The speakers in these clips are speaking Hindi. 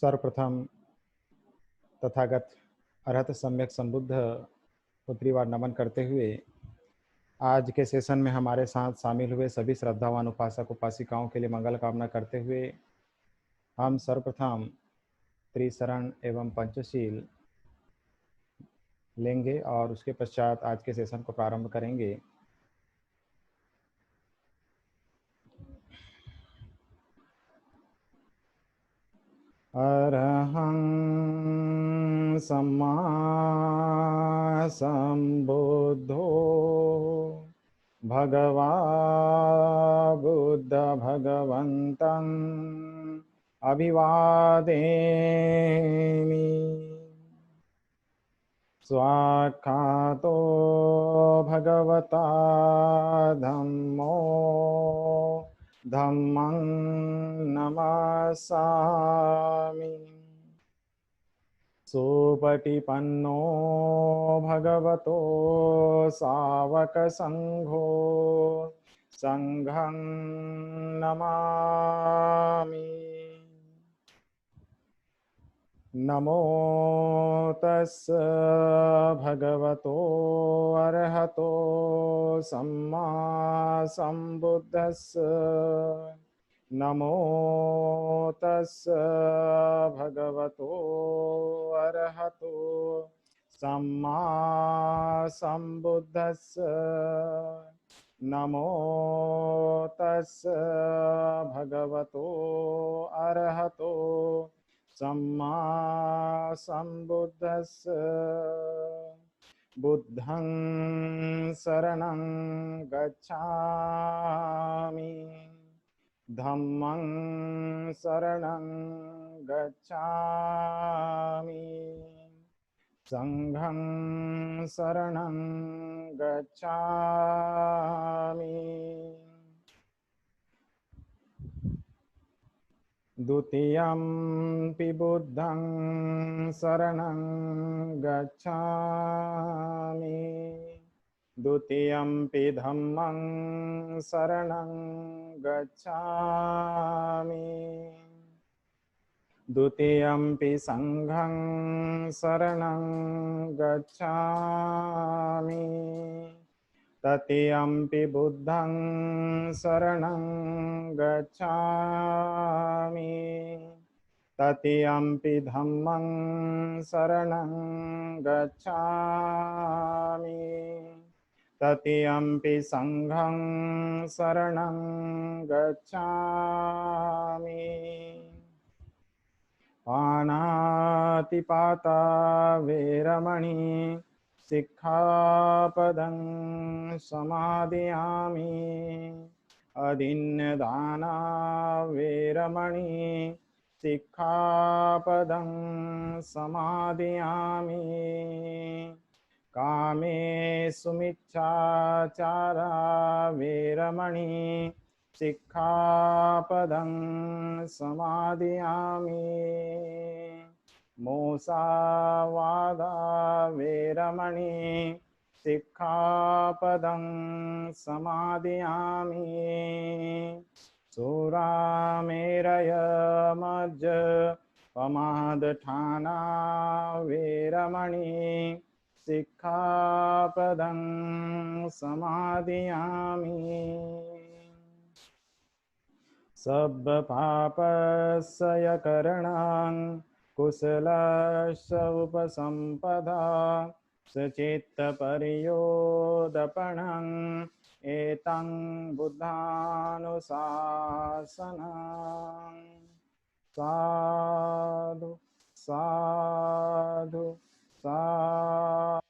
सर्वप्रथम तथागत अरहत सम्यक संबुद्ध पुत्रीवार नमन करते हुए आज के सेशन में हमारे साथ शामिल हुए सभी श्रद्धावान उपासक उपासिकाओं के लिए मंगल कामना करते हुए हम सर्वप्रथम त्रिशरण एवं पंचशील लेंगे और उसके पश्चात आज के सेशन को प्रारंभ करेंगे। अरहं सम्मा सम्बुद्धो भगवा बुद्ध भगवन्तं अभिवादेमि। स्वाख्यातो भगवता धम्मो धम्मं नमामि। सुपटिपन्नो भगवतो सावक संघो संघं नमामि। नमो तस्स भगवतो अरहतो सम्मा सम्बुद्धस्स। नमो तस्स भगवतो अरहतो सम्मा सम्बुद्धस्स। नमो तस्स भगवतो अरहतो सम्मा सम्बुद्धस्स। बुद्धं शरणं गच्छामि धम्मं शरणं गच्छामि संघं शरणं गच्छामि। द्वितीयंपि बुद्धं शरणं गच्छामि द्वितीयंपि धम्मं शरणं गच्छामि द्वितीयंपि संघं शरणं गच्छामि तृतीयंपि बुद्धं शरणं गच्छामि तृतीयंपि धम्मं शरणं गच्छामि तृतीयंपि संघं शरणं गच्छामि। पानातिपाता वेरमणि सिक्खापदं समादयामि। अदिन्नदाना वेरमणि सिक्खापदं समादयामि। कामेषु मिच्छाचारा वेरमणि सिक्खापदं समादयामि। मोसावादा वेरमणि सिक्खापदं समादयामि। सुरामेरय मज्ज पमादठाना वेरमणि सिक्खापदं समादयामि। सब्बपापस्सयकरणं कुशलस्य उपसम्पदा सचित्तपर्योदपणं एतं बुद्धानुशासनं। साधु साधु साधु।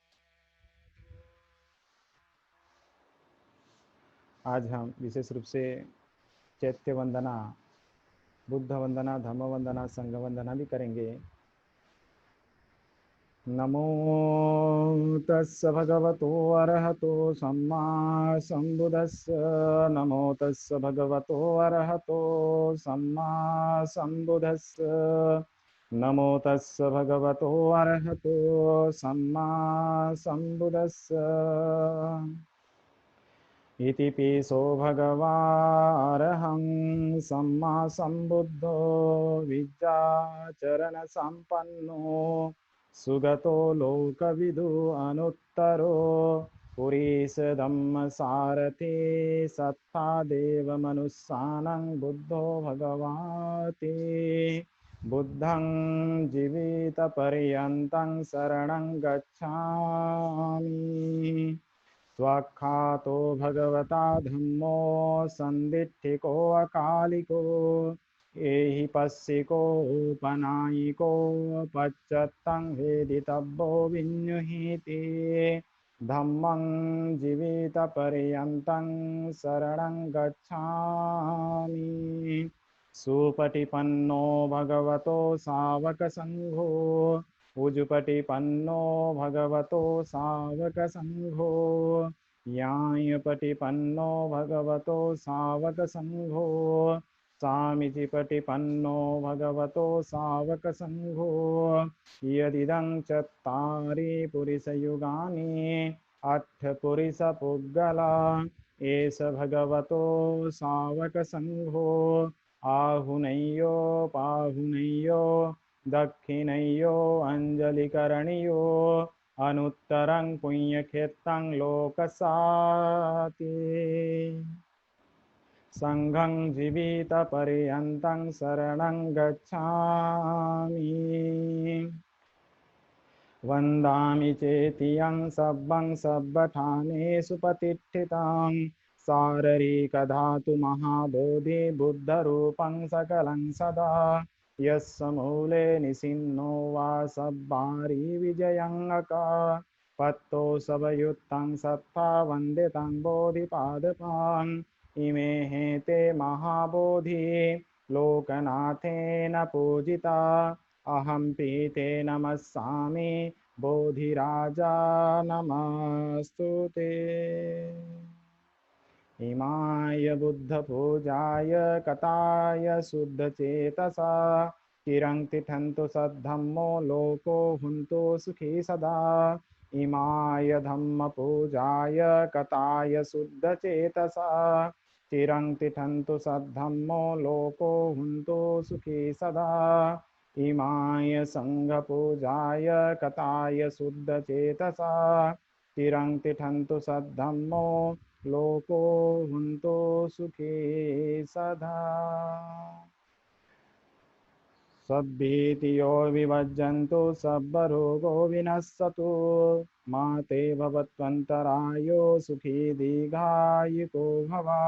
आज हम विशेष रूप से चैत्य वंदना, बुद्ध वंदना, धम्म वंदना, संघ वंदना भी करेंगे। नमो तस्स भगवतो अरहतो सम्मा सम्बुद्धस्स। नमो तस्स भगवतो अरहतो सम्मा सम्बुद्धस्स। नमो तस्स भगवतो अरहतो सम्मा सम्बुद्धस्स। इति पिसो भगवारहं सम्मा सम्बुद्धो विद्याचरण संपन्नो सुगतो लोकविदु अनुत्तरो पुरीश धम्म सारथि सत्ता देव मनुस्सानं बुद्धो भगवाति बुद्धं जीवित पर्यन्तं शरणं गच्छामि स्वाख्यातो भगवता धम्मो संदिट्ठिको अकालिको एहि पश्यिकोपनायिको पश्चत्तं वेदितव्यो विन्युहीति धम्मं जीवितपर्यन्तं शरणं गच्छामि सुपटिपन्नो भगवतो सावकसङ्घो उजुपटिपन्नो भगवतो सावकसङ्घो यायपटिपन्नो भगवतो सावकसङ्घो सामीचिपटिपन्नो भगवतो सावकसङ्घो यदिदं चत्तारि पुरुषयुगानि अट्ठपुरुषपुद्गला एष भगवतो सावकसङ्घो आहुनय्यो पाहुनय्यो दक्षिणयो अंजलिकरणियो अनुत्तरं पुण्यक्षेत्रं लोकसाति संघं जीवितपर्यन्तं शरणं गच्छामि वन्दामि चेतियं सब्बं सब्बठानेषु प्रतिष्ठितं शारीरिकधातु महाबोधि बुद्धरूपं सकलं सदा यस्य मूले निसिन्नो वा सब्बारि विजयङ्गका पत्तो सवयुत्तं सत्ता वन्दितं बोधिपादपान् इमे हेते महाबोधि लोकनाथेन पूजिता अहं पीते नमस्सामि बोधिराजा नमस्तुते इमाय बुद्धपूजाय कथाय शुद्धचेतसा चिरं तिष्ठन्तु सद्धम्मो लोको हुन्तु सुखी सदा इमाय धम्मपूजाय कथाय शुद्धचेतसा चिरं तिष्ठन्तु सद्धम्मो लोको हुन्तु सुखी सदा इमाय संघपूजाय कथाय शुद्धचेतसा चिरं तिष्ठन्तु सद्धम्मो लोको हुन्तो सुखी सदा सद्भीतियो विभज्जन्तु सर्वरोगो विनश्यतु मा ते भवत्वन्तरायो सुखी दीर्घायुको भवा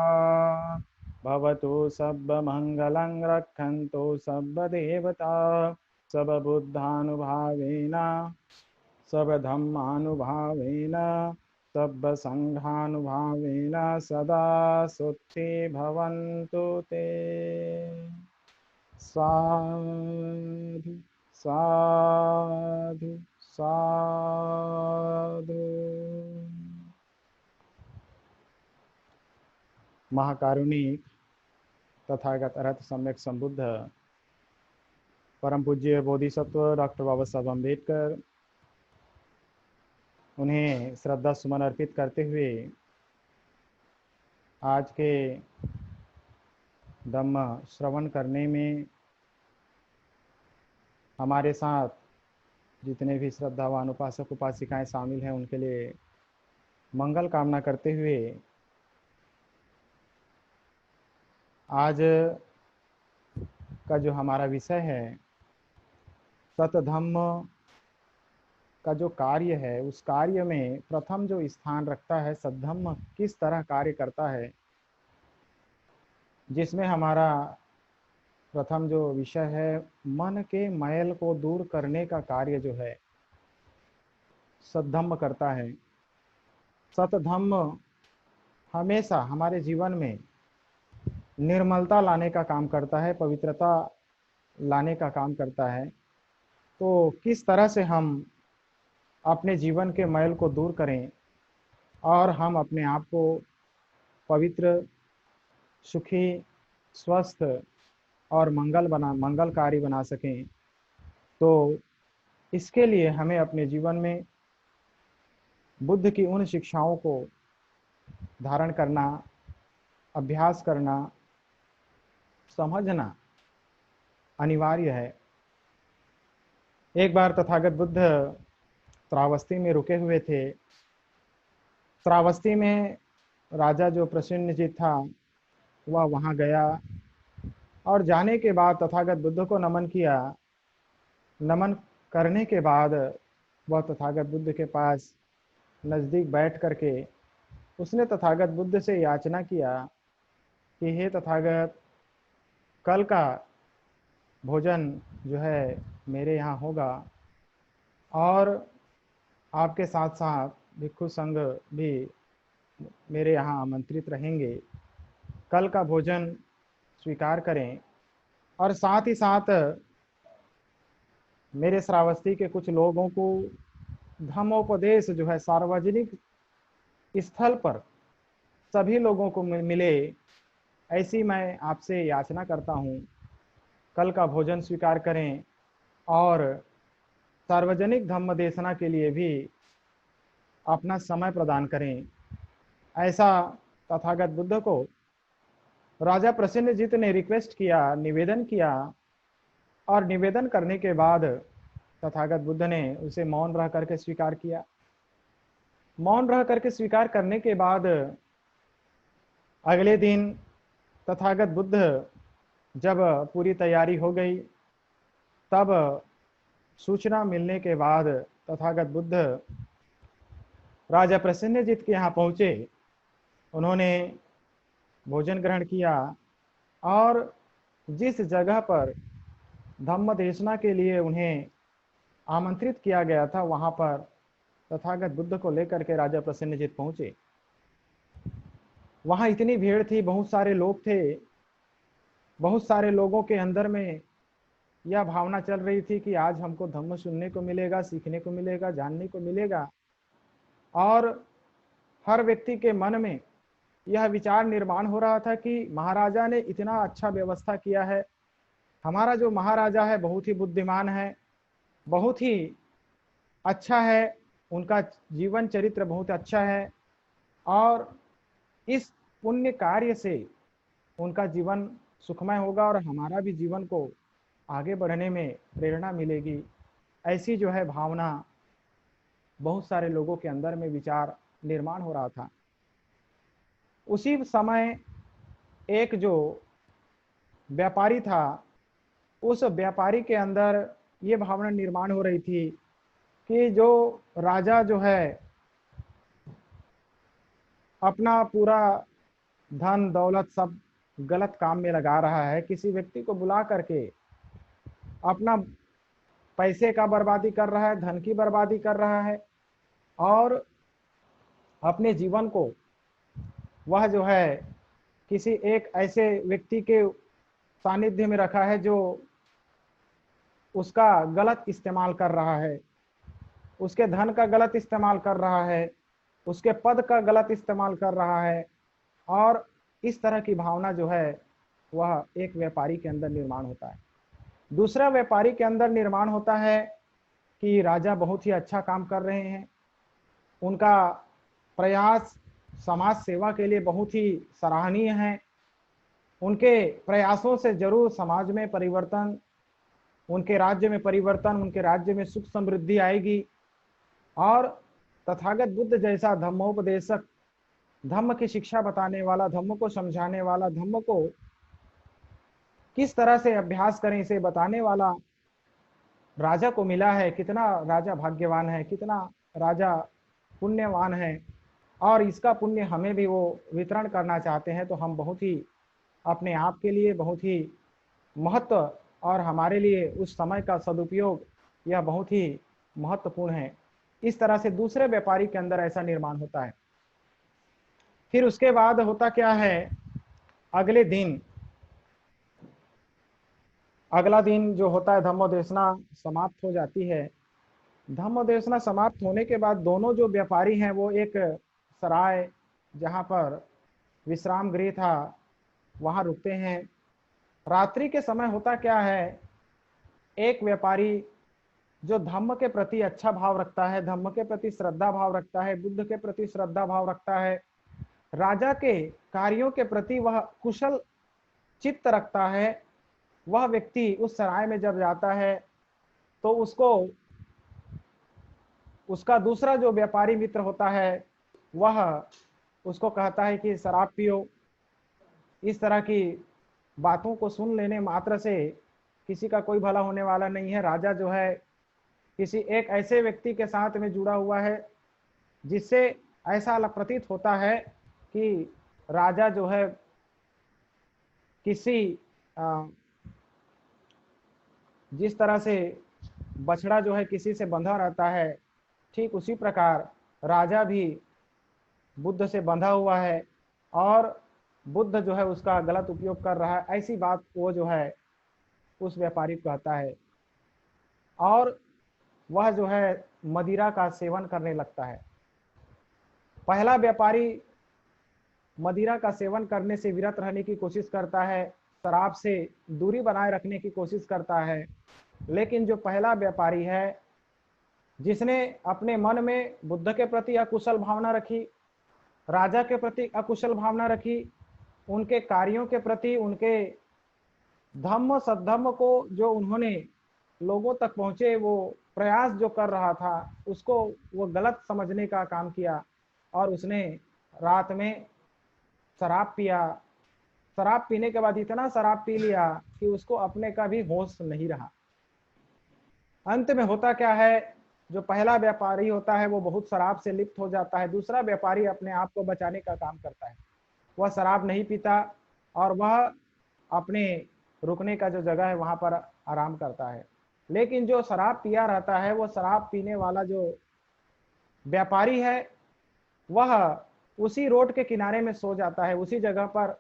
भवतु सर्वमङ्गलं रक्षन्तु सर्वदेवता सर्वबुद्धानुभावेन सर्वधम्मानुभावेन सर्वसङ्घानुभावेन सदा सुखी भवन्तु ते साधु साधु साधु। महाकारुणिक तथागत अरहत सम्यक संबुद्ध परम पूज्य बोधिसत्व डॉक्टर बाबा साहब अम्बेडकर, उन्हें श्रद्धा सुमन अर्पित करते हुए आज के धम्म श्रवण करने में हमारे साथ जितने भी श्रद्धावान उपासक उपासिकाएं शामिल हैं उनके लिए मंगल कामना करते हुए आज का जो हमारा विषय है सतधम्म का जो कार्य है, उस कार्य में प्रथम जो स्थान रखता है सद्धम्म किस तरह कार्य करता है, जिसमें हमारा प्रथम जो विषय है मन के मैल को दूर करने का कार्य जो है सद्धम्म करता है। सतधम्म हमेशा हमारे जीवन में निर्मलता लाने का काम करता है, पवित्रता लाने का काम करता है। तो किस तरह से हम अपने जीवन के मैल को दूर करें और हम अपने आप को पवित्र, सुखी, स्वस्थ और मंगलकारी बना सकें, तो इसके लिए हमें अपने जीवन में बुद्ध की उन शिक्षाओं को धारण करना, अभ्यास करना, समझना अनिवार्य है। एक बार तथागत बुद्ध श्रावस्ती में रुके हुए थे। श्रावस्ती में राजा जो प्रसेनजीत था वह वहाँ गया और जाने के बाद तथागत बुद्ध को नमन किया। नमन करने के बाद वह तथागत बुद्ध के पास नज़दीक बैठ करके उसने तथागत बुद्ध से याचना किया कि हे तथागत, कल का भोजन जो है मेरे यहाँ होगा और आपके साथ साथ भिक्षु संघ भी मेरे यहाँ आमंत्रित रहेंगे। कल का भोजन स्वीकार करें और साथ ही साथ मेरे श्रावस्ती के कुछ लोगों को धम्मोपदेश जो है सार्वजनिक स्थल पर सभी लोगों को मिले, ऐसी मैं आपसे याचना करता हूँ। कल का भोजन स्वीकार करें और सार्वजनिक धम्म देशना के लिए भी अपना समय प्रदान करें। ऐसा तथागत बुद्ध को राजा प्रसेनजीत ने रिक्वेस्ट किया, निवेदन किया और निवेदन करने के बाद तथागत बुद्ध ने उसे मौन रह करके स्वीकार किया। मौन रह करके स्वीकार करने के बाद अगले दिन तथागत बुद्ध जब पूरी तैयारी हो गई, तब सूचना मिलने के बाद तथागत बुद्ध राजा प्रसेनजीत के यहाँ पहुँचे। उन्होंने भोजन ग्रहण किया और जिस जगह पर धम्म देशना के लिए उन्हें आमंत्रित किया गया था वहाँ पर तथागत बुद्ध को लेकर के राजा प्रसेनजीत पहुँचे। वहाँ इतनी भीड़ थी, बहुत सारे लोग थे। बहुत सारे लोगों के अंदर में यह भावना चल रही थी कि आज हमको धम्म सुनने को मिलेगा, सीखने को मिलेगा, जानने को मिलेगा। और हर व्यक्ति के मन में यह विचार निर्माण हो रहा था कि महाराजा ने इतना अच्छा व्यवस्था किया है, हमारा जो महाराजा है बहुत ही बुद्धिमान है, बहुत ही अच्छा है, उनका जीवन चरित्र बहुत अच्छा है और इस पुण्य कार्य से उनका जीवन सुखमय होगा और हमारा भी जीवन को आगे बढ़ने में प्रेरणा मिलेगी। ऐसी जो है भावना बहुत सारे लोगों के अंदर में विचार निर्माण हो रहा था। उसी समय एक जो व्यापारी था, उस व्यापारी के अंदर ये भावना निर्माण हो रही थी कि जो राजा जो है अपना पूरा धन दौलत सब गलत काम में लगा रहा है, किसी व्यक्ति को बुला करके अपना पैसे का बर्बादी कर रहा है, धन की बर्बादी कर रहा है और अपने जीवन को वह जो है किसी एक ऐसे व्यक्ति के सानिध्य में रखा है जो उसका गलत इस्तेमाल कर रहा है, उसके धन का गलत इस्तेमाल कर रहा है, उसके पद का गलत इस्तेमाल कर रहा है। और इस तरह की भावना जो है वह एक व्यापारी के अंदर निर्माण होता है। दूसरा व्यापारी के अंदर निर्माण होता है कि राजा बहुत ही अच्छा काम कर रहे हैं, उनका प्रयास समाज सेवा के लिए बहुत ही सराहनीय है, उनके प्रयासों से जरूर समाज में परिवर्तन, उनके राज्य में परिवर्तन, उनके राज्य में सुख समृद्धि आएगी। और तथागत बुद्ध जैसा धम्मोपदेशक, धम्म की शिक्षा बताने वाला, धम्म को समझाने वाला, धम्म को किस तरह से अभ्यास करें इसे बताने वाला राजा को मिला है। कितना राजा भाग्यवान है, कितना राजा पुण्यवान है और इसका पुण्य हमें भी वो वितरण करना चाहते हैं। तो हम बहुत ही अपने आप के लिए बहुत ही महत्व और हमारे लिए उस समय का सदुपयोग यह बहुत ही महत्वपूर्ण है। इस तरह से दूसरे व्यापारी के अंदर ऐसा निर्माण होता है। फिर उसके बाद होता क्या है, अगले दिन, अगला दिन जो होता है धम्मोदेशना समाप्त हो जाती है। धम्मोदेशना समाप्त होने के बाद दोनों जो व्यापारी हैं वो एक सराय जहाँ पर विश्राम गृह था वहाँ रुकते हैं। रात्रि के समय होता क्या है, एक व्यापारी जो धम्म के प्रति अच्छा भाव रखता है, धम्म के प्रति श्रद्धा भाव रखता है, बुद्ध के प्रति श्रद्धा भाव रखता है, राजा के कार्यों के प्रति वह कुशल चित्त रखता है, वह व्यक्ति उस सराय में जब जाता है तो उसको उसका दूसरा जो व्यापारी मित्र होता है वह उसको कहता है कि शराब पियो। इस तरह की बातों को सुन लेने मात्र से किसी का कोई भला होने वाला नहीं है। राजा जो है किसी एक ऐसे व्यक्ति के साथ में जुड़ा हुआ है जिससे ऐसा प्रतीत होता है कि राजा जो है किसी जिस तरह से बछड़ा जो है किसी से बंधा रहता है, ठीक उसी प्रकार राजा भी बुद्ध से बंधा हुआ है और बुद्ध जो है उसका गलत उपयोग कर रहा है, ऐसी बात वो जो है उस व्यापारी को कहता है। और वह जो है मदिरा का सेवन करने लगता है। पहला व्यापारी मदिरा का सेवन करने से विरत रहने की कोशिश करता है, शराब से दूरी बनाए रखने की कोशिश करता है, लेकिन जो पहला व्यापारी है जिसने अपने मन में बुद्ध के प्रति अकुशल भावना रखी, राजा के प्रति अकुशल भावना रखी, उनके कार्यों के प्रति, उनके धम्म सद्धम्म को जो उन्होंने लोगों तक पहुंचे वो प्रयास जो कर रहा था उसको वो गलत समझने का काम किया और उसने रात में शराब पिया। शराब पीने के बाद इतना शराब पी लिया कि उसको अपने का भी होश नहीं रहा। अंत में होता क्या है, जो पहला व्यापारी होता है वो बहुत शराब से लिप्त हो जाता है, दूसरा व्यापारी अपने आप को बचाने का काम करता है, वह शराब नहीं पीता और वह अपने रुकने का जो जगह है वहां पर आराम करता है। लेकिन जो शराब पिया रहता है, वो शराब पीने वाला जो व्यापारी है वह उसी रोड के किनारे में सो जाता है, उसी जगह पर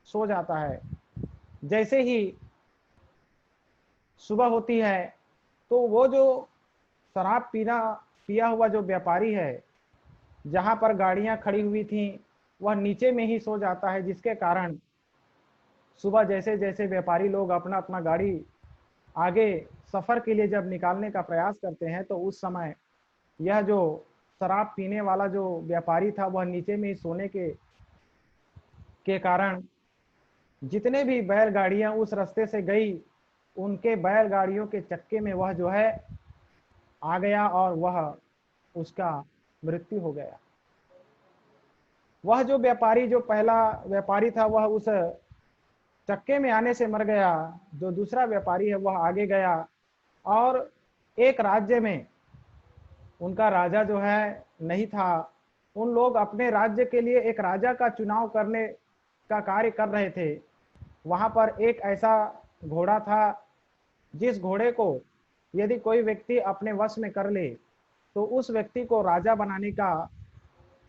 सो जाता है। जैसे ही सुबह होती है तो वो जो शराब पिया हुआ जो व्यापारी है, जहां पर गाड़ियां खड़ी हुई थी वह नीचे में ही सो जाता है, जिसके कारण सुबह जैसे जैसे व्यापारी लोग अपना अपना गाड़ी आगे सफर के लिए जब निकालने का प्रयास करते हैं तो उस समय यह जो शराब पीने वाला जो व्यापारी था वह नीचे में ही सोने के कारण जितने भी बैलगाड़ियां उस रास्ते से गई उनके बैलगाड़ियों के चक्के में वह जो है आ गया और वह उसका मृत्यु हो गया। वह जो व्यापारी जो पहला व्यापारी था वह उस चक्के में आने से मर गया, जो दूसरा व्यापारी है वह आगे गया और एक राज्य में उनका राजा जो है नहीं था। उन लोग अपने राज्य के लिए एक राजा का चुनाव करने का कार्य कर रहे थे। वहां पर एक ऐसा घोड़ा था जिस घोड़े को यदि कोई व्यक्ति अपने वश में कर ले तो उस व्यक्ति को राजा बनाने का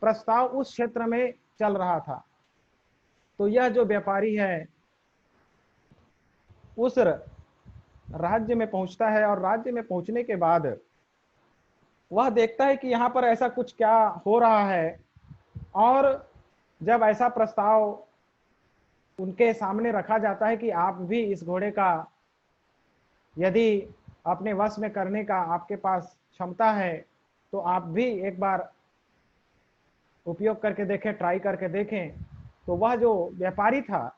प्रस्ताव उस क्षेत्र में चल रहा था। तो यह जो व्यापारी है उस राज्य में पहुंचता है और राज्य में पहुंचने के बाद वह देखता है कि यहाँ पर ऐसा कुछ क्या हो रहा है और जब ऐसा प्रस्ताव उनके सामने रखा जाता है कि आप भी इस घोड़े का यदि अपने वश में करने का आपके पास क्षमता है तो आप भी एक बार उपयोग करके देखें, ट्राई करके देखें। तो वह जो व्यापारी था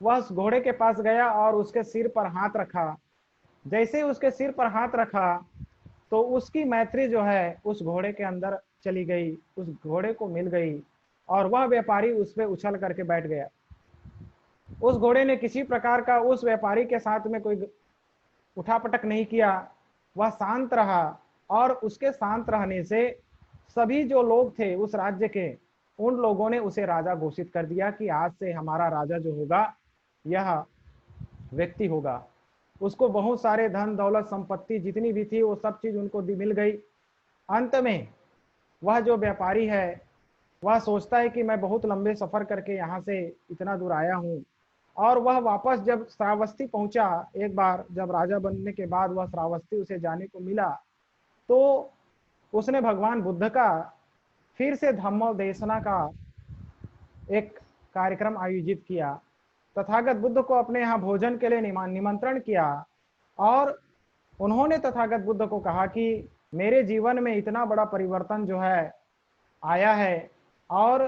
वह उस घोड़े के पास गया और उसके सिर पर हाथ रखा। जैसे ही उसके सिर पर हाथ रखा तो उसकी मैत्री जो है उस घोड़े के अंदर चली गई, उस घोड़े को मिल गई और वह व्यापारी उस पर उछल करके बैठ गया। उस घोड़े ने किसी प्रकार का उस व्यापारी के साथ में कोई उठापटक नहीं किया, वह शांत रहा और उसके शांत रहने से सभी जो लोग थे उस राज्य के उन लोगों ने उसे राजा घोषित कर दिया कि आज से हमारा राजा जो होगा यह व्यक्ति होगा। उसको बहुत सारे धन दौलत संपत्ति जितनी भी थी वो सब चीज उनको मिल गई। अंत में वह जो व्यापारी है वह सोचता है कि मैं बहुत लंबे सफर करके यहाँ से इतना दूर आया हूँ और वह वापस जब श्रावस्ती पहुंचा, एक बार जब राजा बनने के बाद वह श्रावस्ती उसे जाने को मिला तो उसने भगवान बुद्ध का फिर से धम्मोपदेशना का एक कार्यक्रम आयोजित किया। तथागत बुद्ध को अपने यहाँ भोजन के लिए निमंत्रण किया और उन्होंने तथागत बुद्ध को कहा कि मेरे जीवन में इतना बड़ा परिवर्तन जो है आया है और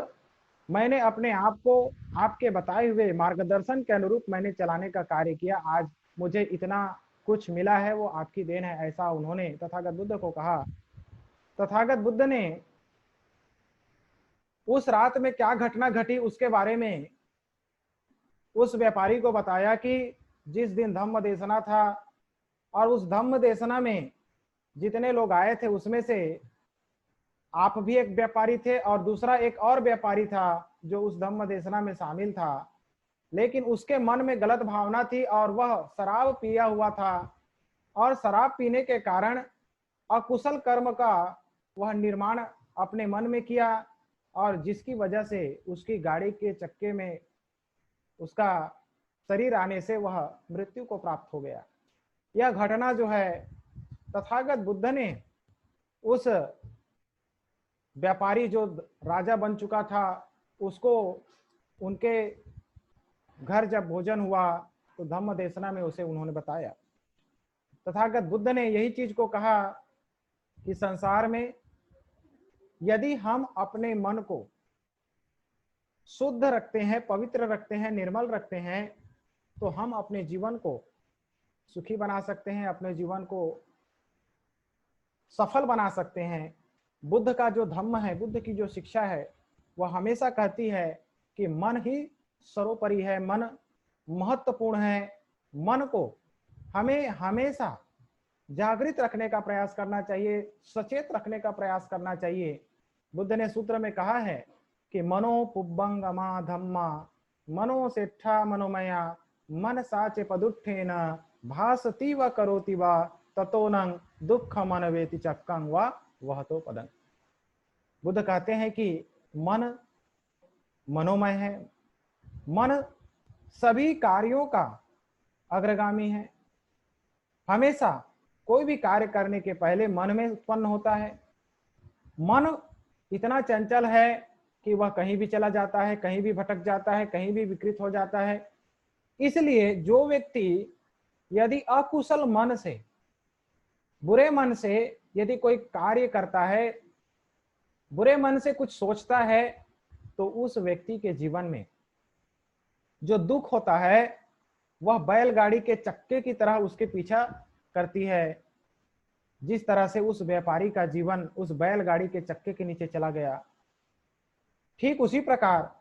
मैंने अपने आप को आपके बताए हुए मार्गदर्शन के अनुरूप मैंने चलाने का कार्य किया, आज मुझे इतना कुछ मिला है, वो आपकी देन है, ऐसा उन्होंने तथागत बुद्ध को कहा। तथागत बुद्ध ने उस रात में क्या घटना घटी उसके बारे में उस व्यापारी को बताया कि जिस दिन धम्म देशना था और उस धम्म देशना में जितने लोग आए थे उसमें से आप भी एक व्यापारी थे और दूसरा एक और व्यापारी था जो उस धम्म देशना में शामिल था, लेकिन उसके मन में गलत भावना थी और वह शराब पिया हुआ था और शराब पीने के कारण अकुशल कर्म का वह निर्माण अपने मन में किया और जिसकी वजह से उसकी गाड़ी के चक्के में उसका शरीर आने से वह मृत्यु को प्राप्त हो गया। यह घटना जो है तथागत बुद्ध ने उस व्यापारी जो राजा बन चुका था उसको उनके घर जब भोजन हुआ तो धम्म देशना में उसे उन्होंने बताया। तथागत बुद्ध ने यही चीज को कहा कि संसार में यदि हम अपने मन को शुद्ध रखते हैं, पवित्र रखते हैं, निर्मल रखते हैं, तो हम अपने जीवन को सुखी बना सकते हैं, अपने जीवन को सफल बना सकते हैं। बुद्ध का जो धम्म है, बुद्ध की जो शिक्षा है, वह हमेशा कहती है कि मन ही सर्वोपरि है, मन महत्वपूर्ण है। मन को हमें हमेशा जागृत रखने का प्रयास करना चाहिए, सचेत रखने का प्रयास करना चाहिए। बुद्ध ने सूत्र में कहा है कि मनो पुब्बंगमा धम्मा मनो सेठा मनोमया मन साचे पदुत्थेन भासति व करोति व ततोनं दुख मनवेति चक्कं व वह तो पदं। बुद्ध कहते हैं कि मन मनोमय है, मन सभी कार्यों का अग्रगामी है। हमेशा कोई भी कार्य करने के पहले मन में उत्पन्न होता है। मन इतना चंचल है कि वह कहीं भी चला जाता है, कहीं भी भटक जाता है, कहीं भी विकृत हो जाता है। इसलिए जो व्यक्ति यदि अकुशल मन से, बुरे मन से यदि कोई कार्य करता है, बुरे मन से कुछ सोचता है, तो उस व्यक्ति के जीवन में जो दुख होता है वह बैलगाड़ी के चक्के की तरह उसके पीछा करती है। जिस तरह से उस व्यापारी का जीवन उस बैलगाड़ी के चक्के के नीचे चला गया, ठीक उसी प्रकार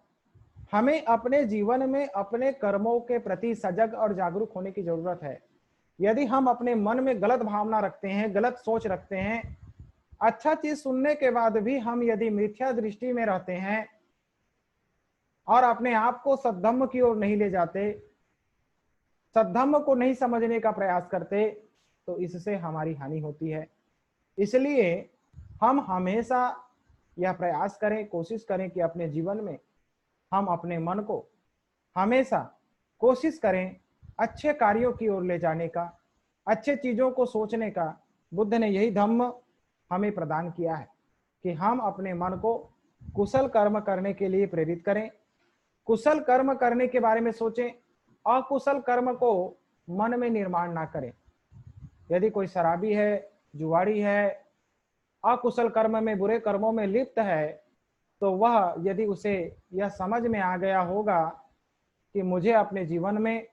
हमें अपने जीवन में अपने कर्मों के प्रति सजग और जागरूक होने की जरूरत है। यदि हम अपने मन में गलत भावना रखते हैं, गलत सोच रखते हैं, अच्छा चीज सुनने के बाद भी हम यदि मिथ्या दृष्टि में रहते हैं और अपने आप को सद्धम्म की ओर नहीं ले जाते, सद्धम्म को नहीं समझने का प्रयास करते, तो इससे हमारी हानि होती है। इसलिए हम हमेशा यह प्रयास करें, कोशिश करें कि अपने जीवन में हम अपने मन को हमेशा कोशिश करें अच्छे कार्यों की ओर ले जाने का, अच्छे चीजों को सोचने का। बुद्ध ने यही धम्म हमें प्रदान किया है कि हम अपने मन को कुशल कर्म करने के लिए प्रेरित करें, कुशल कर्म करने के बारे में सोचें, अकुशल कर्म को मन में निर्माण ना करें। यदि कोई शराबी है, जुआरी है, अकुशल कर्म में, बुरे कर्मों में लिप्त है, तो वह यदि उसे यह समझ में आ गया होगा कि मुझे अपने जीवन में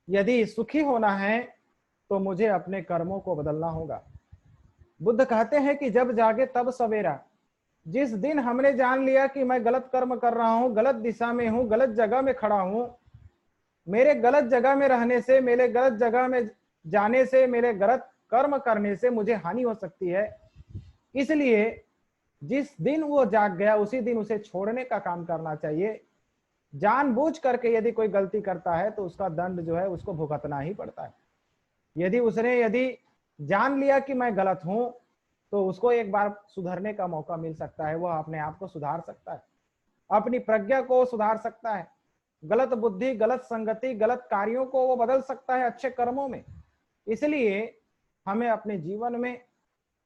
यदि सुखी होना है तो मुझे अपने कर्मों को बदलना होगा। बुद्ध कहते हैं कि जब जागे तब सवेरा। जिस दिन हमने जान लिया कि मैं गलत कर्म कर रहा हूं, गलत दिशा में हूं, गलत जगह में खड़ा हूं, मेरे गलत जगह में रहने से, मेरे गलत जगह में जाने से, मेरे गलत कर्म करने से मुझे हानि हो सकती है, इसलिए जिस दिन वो जाग गया उसी दिन उसे छोड़ने का काम करना चाहिए। जानबूझ करके यदि कोई गलती करता है तो उसका दंड जो है उसको भुगतना ही पड़ता है। यदि जान लिया कि मैं गलत हूं तो उसको एक बार सुधरने का मौका मिल सकता है, वह अपने आप को सुधार सकता है, अपनी प्रज्ञा को सुधार सकता है, गलत बुद्धि, गलत संगति, गलत कार्यों को वो बदल सकता है अच्छे कर्मों में। इसलिए हमें अपने जीवन में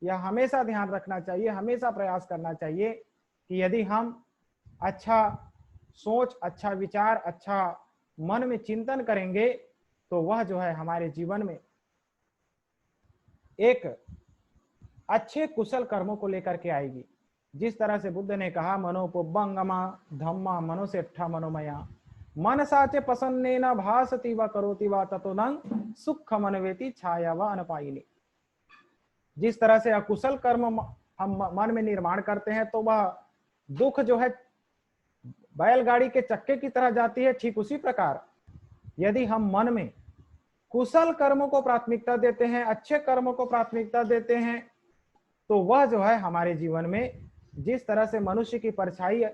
यह हमेशा ध्यान रखना चाहिए, हमेशा प्रयास करना चाहिए कि यदि हम अच्छा सोच, अच्छा विचार, अच्छा मन में चिंतन करेंगे तो वह जो है हमारे जीवन में एक अच्छे कुशल कर्मों को लेकर के आएगी। जिस तरह से बुद्ध ने कहा मनोपुब्बंगमा धम्मा मनोसेट्ठा मनोमया मन साचे पसन्ने न भासति व करोति व ततोनं सुख मनवेति छाया व अनपायिनी। जिस तरह से अकुशल कर्म हम मन में निर्माण करते हैं तो वह दुख जो है बैलगाड़ी के चक्के की तरह जाती है, ठीक उसी प्रकार यदि हम मन में कुशल कर्मों को प्राथमिकता देते हैं, अच्छे कर्मों को प्राथमिकता देते हैं, तो वह जो है हमारे जीवन में जिस तरह से मनुष्य की परछाई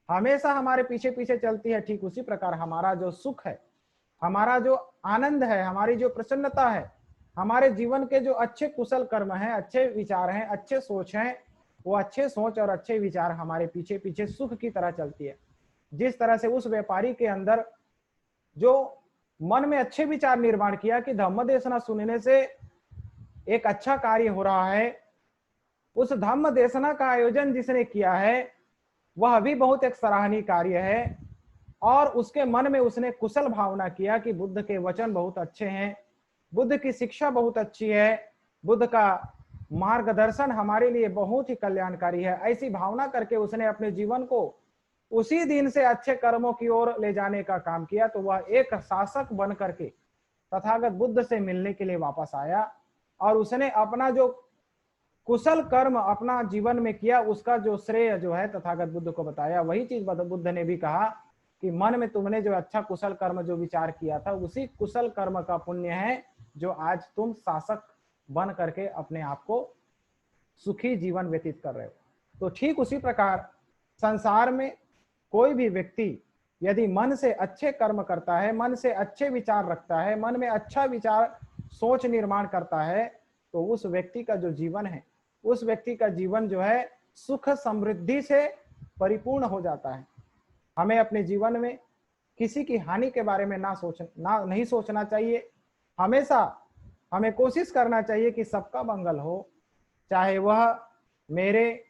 हमेशा हमारे पीछे पीछे चलती है, ठीक उसी प्रकार हमारा जो सुख है, हमारा जो आनंद है, हमारी जो प्रसन्नता है, हमारे जीवन के जो अच्छे कुशल कर्म हैं, अच्छे विचार हैं, अच्छे सोच हैं, वो अच्छे सोच और अच्छे विचार हमारे पीछे पीछे सुख की तरह चलती है। जिस तरह से उस व्यापारी के अंदर जो मन में अच्छे विचार निर्माण किया कि धम्म देशना सुनने से एक अच्छा कार्य हो रहा है, उस धम्म देशना का आयोजन जिसने किया है वह भी बहुत एक सराहनीय कार्य है, और उसके मन में उसने कुशल भावना किया कि बुद्ध के वचन बहुत अच्छे हैं, बुद्ध की शिक्षा बहुत अच्छी है, बुद्ध का मार्गदर्शन हमारे लिए बहुत ही कल्याणकारी है। ऐसी भावना करके उसने अपने जीवन को उसी दिन से अच्छे कर्मों की ओर ले जाने का काम किया, तो वह एक शासक बन करके तथागत बुद्ध से मिलने के लिए वापस आया, और उसने अपना जो कुशल कर्म अपना जीवन में किया उसका जो श्रेय जो है तथागत बुद्ध को बताया। वही चीज बुद्ध ने भी कहा कि मन में तुमने जो अच्छा कुशल कर्म जो विचार किया था, उसी कुशल कर्म का पुण्य है जो आज तुम शासक बन करके अपने आप को सुखी जीवन व्यतीत कर रहे हो। तो ठीक उसी प्रकार संसार में कोई भी व्यक्ति यदि मन से अच्छे कर्म करता है, मन से अच्छे विचार रखता है, मन में अच्छा विचार सोच निर्माण करता है, तो उस व्यक्ति का जो जीवन है, उस व्यक्ति का जीवन जो है सुख समृद्धि से परिपूर्ण हो जाता है। हमें अपने जीवन में किसी की हानि के बारे में नहीं सोचना चाहिए। हमेशा हमें कोशिश करना चाहिए कि सबका मंगल हो, चाहे वह मेरे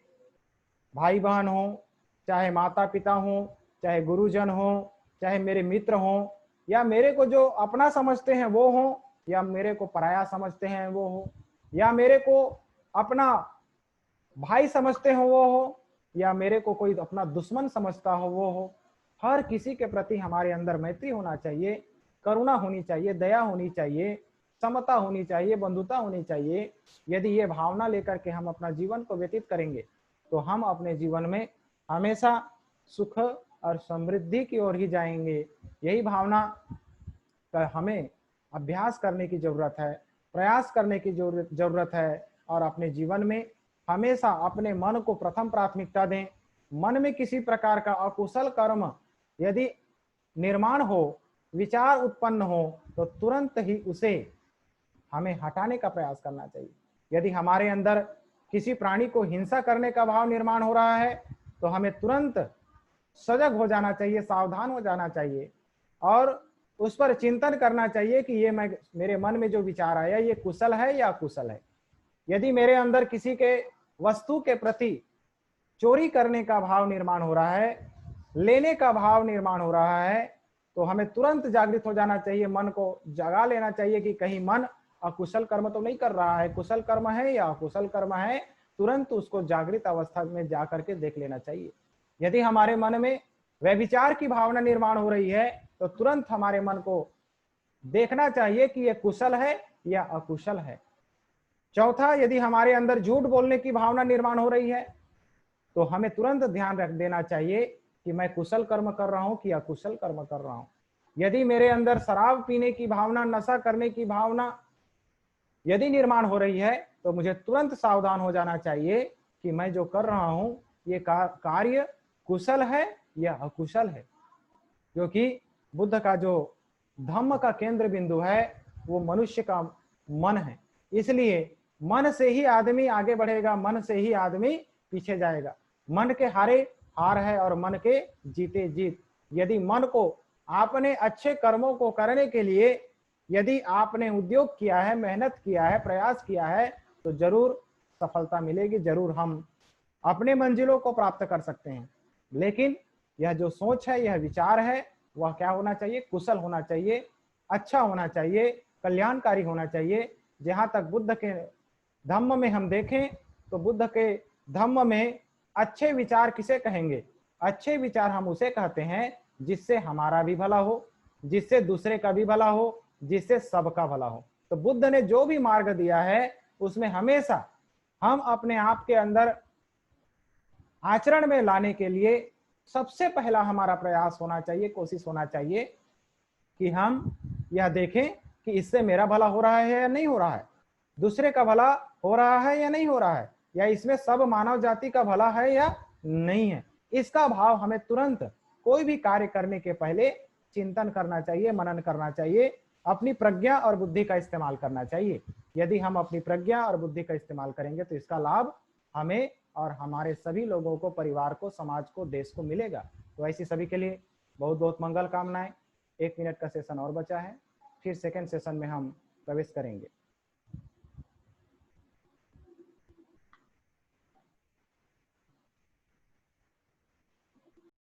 भाई बहन हो, चाहे माता पिता हो, चाहे गुरुजन हो, चाहे मेरे मित्र हो, या मेरे को जो अपना समझते हैं वो हो, या मेरे को पराया समझते हैं वो हो, या मेरे को अपना भाई समझते हो वो हो, या मेरे को कोई अपना दुश्मन समझता हो वो हो। हर किसी के प्रति हमारे अंदर मैत्री होना चाहिए, करुणा होनी चाहिए, दया होनी चाहिए, समता होनी चाहिए, बंधुता होनी चाहिए। यदि ये भावना लेकर के हम अपना जीवन को व्यतीत करेंगे तो हम अपने जीवन में हमेशा सुख और समृद्धि की ओर ही जाएंगे। यही भावना का हमें अभ्यास करने की जरूरत है, प्रयास करने की जरूरत है, और अपने जीवन में हमेशा अपने मन को प्रथम प्राथमिकता दें। मन में किसी प्रकार का अकुशल कर्म यदि निर्माण हो, विचार उत्पन्न हो, तो तुरंत ही उसे हमें हटाने का प्रयास करना चाहिए। यदि हमारे अंदर किसी प्राणी को हिंसा करने का भाव निर्माण हो रहा है तो हमें तुरंत सजग हो जाना चाहिए, सावधान हो जाना चाहिए, और उस पर चिंतन करना चाहिए कि ये मेरे मन में जो विचार आया ये कुशल है या अकुशल है। यदि मेरे अंदर किसी के वस्तु के प्रति चोरी करने का भाव निर्माण हो रहा है, लेने का भाव निर्माण हो रहा है, तो हमें तुरंत जागृत हो जाना चाहिए, मन को जगा लेना चाहिए कि कहीं मन अकुशल कर्म तो नहीं कर रहा है, कुशल कर्म है या अकुशल कर्म है। तुरंत उसको जागृत अवस्था में जा करके देख लेना चाहिए। यदि हमारे मन में व्यभिचार की भावना निर्माण हो रही है तो तुरंत हमारे मन को देखना चाहिए कि यह कुशल है या अकुशल है। चौथा, यदि हमारे अंदर झूठ बोलने की भावना निर्माण हो रही है तो हमें तुरंत ध्यान रख देना चाहिए कि मैं कुशल कर्म कर रहा हूं कि अकुशल कर्म कर रहा हूं। यदि मेरे अंदर शराब पीने की भावना, नशा करने की भावना यदि निर्माण हो रही है तो मुझे तुरंत सावधान हो जाना चाहिए कि मैं जो कर रहा हूं ये कार्य कुशल है या अकुशल है। क्योंकि बुद्ध का जो धम्म का केंद्र बिंदु है वो मनुष्य का मन है, इसलिए मन से ही आदमी आगे बढ़ेगा, मन से ही आदमी पीछे जाएगा। मन के हारे हार है और मन के जीते जीत। यदि मन को आपने अच्छे कर्मों को करने के लिए यदि आपने उद्योग किया है, मेहनत किया है, प्रयास किया है, तो जरूर सफलता मिलेगी, जरूर हम अपने मंजिलों को प्राप्त कर सकते हैं। लेकिन यह जो सोच है, यह विचार है, वह क्या होना चाहिए? कुशल होना चाहिए, अच्छा होना चाहिए, कल्याणकारी होना चाहिए। जहाँ तक बुद्ध के धम्म में हम देखें तो बुद्ध के धम्म में अच्छे विचार किसे कहेंगे? अच्छे विचार हम उसे कहते हैं जिससे हमारा भी भला हो, जिससे दूसरे का भी भला हो, जिससे सबका भला हो। तो बुद्ध ने जो भी मार्ग दिया है उसमें हमेशा हम अपने आप के अंदर आचरण में लाने के लिए सबसे पहला हमारा प्रयास होना चाहिए, कोशिश होना चाहिए कि हम यह देखें कि इससे मेरा भला हो रहा है या नहीं हो रहा है, दूसरे का भला हो रहा है या नहीं हो रहा है, या इसमें सब मानव जाति का भला है या नहीं है। इसका भाव हमें तुरंत कोई भी कार्य करने के पहले चिंतन करना चाहिए, मनन करना चाहिए, अपनी प्रज्ञा और बुद्धि का इस्तेमाल करना चाहिए। यदि हम अपनी प्रज्ञा और बुद्धि का इस्तेमाल करेंगे तो इसका लाभ हमें और हमारे सभी लोगों को, परिवार को, समाज को, देश को मिलेगा। तो ऐसी सभी के लिए बहुत बहुत मंगल कामनाएं। 1 मिनट का सेशन और बचा है, फिर सेकंड सेशन में हम प्रवेश करेंगे।